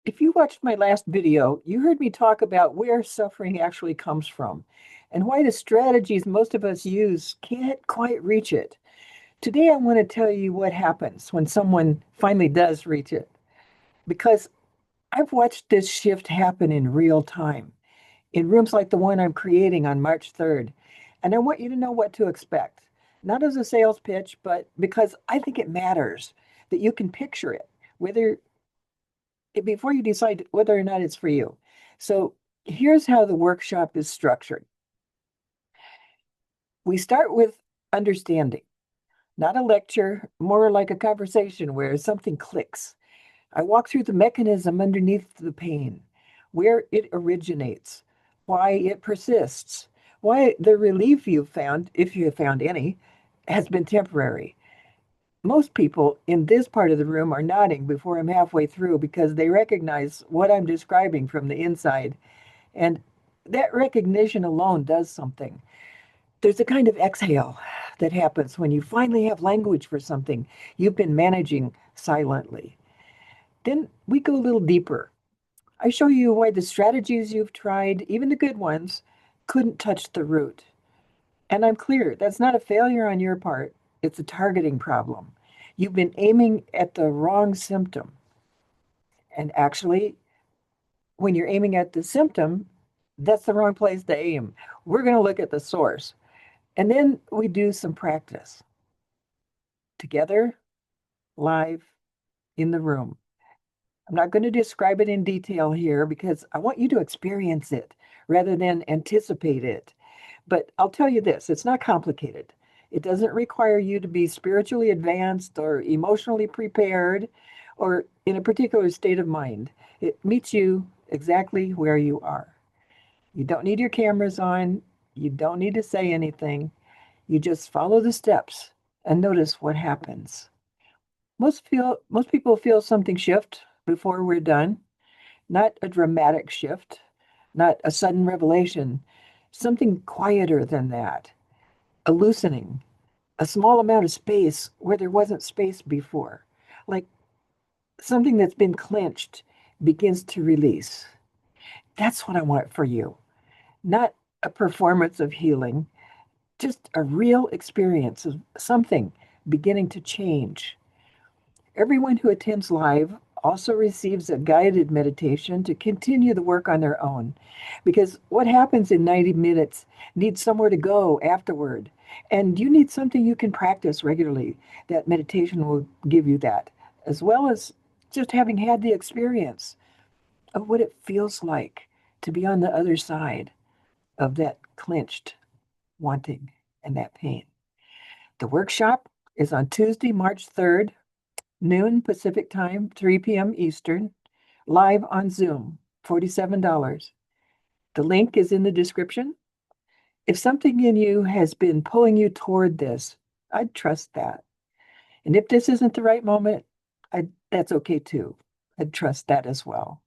If you watched my last video, you heard me talk about where suffering actually comes from and why the strategies most of us use can't quite reach it. Today, I want to tell you what happens when someone finally does reach it, because I've watched this shift happen in real time in rooms like the one I'm creating on March 3rd. And I want you to know what to expect, not as a sales pitch, but because I think it matters that you can picture it, whether before you decide whether or not it's for you. So here's how the workshop is structured. We start with understanding, not a lecture, more like a conversation where something clicks. I walk through the mechanism underneath the pain, where it originates, why it persists, why the relief you've found, if you have found any, has been temporary. Most people in this part of the room are nodding before I'm halfway through because they recognize what I'm describing from the inside. And that recognition alone does something. There's a kind of exhale that happens when you finally have language for something you've been managing silently. Then we go a little deeper. I show you why the strategies you've tried, even the good ones, couldn't touch the root. And I'm clear, that's not a failure on your part, it's a targeting problem. You've been aiming at the wrong symptom. And actually, when you're aiming at the symptom, that's the wrong place to aim. We're going to look at the source. And then we do some practice together, live, in the room. I'm not going to describe it in detail here because I want you to experience it rather than anticipate it. But I'll tell you this, it's not complicated. It doesn't require you to be spiritually advanced or emotionally prepared or in a particular state of mind. It meets you exactly where you are. You don't need your cameras on. You don't need to say anything. You just follow the steps and notice what happens. Most people feel something shift before we're done, not a dramatic shift, not a sudden revelation, something quieter than that, a loosening, a small amount of space where there wasn't space before, like something that's been clenched begins to release. That's what I want for you, not a performance of healing, just a real experience of something beginning to change. Everyone who attends live also receives a guided meditation to continue the work on their own. Because what happens in 90 minutes needs somewhere to go afterward. And you need something you can practice regularly. That meditation will give you that, as well as just having had the experience of what it feels like to be on the other side of that clenched wanting and that pain. The workshop is on Tuesday, March 3rd, noon Pacific time, 3 p.m. Eastern, live on Zoom, $47. The link is in the description. If something in you has been pulling you toward this, I'd trust that. And if this isn't the right moment, that's okay too. I'd trust that as well.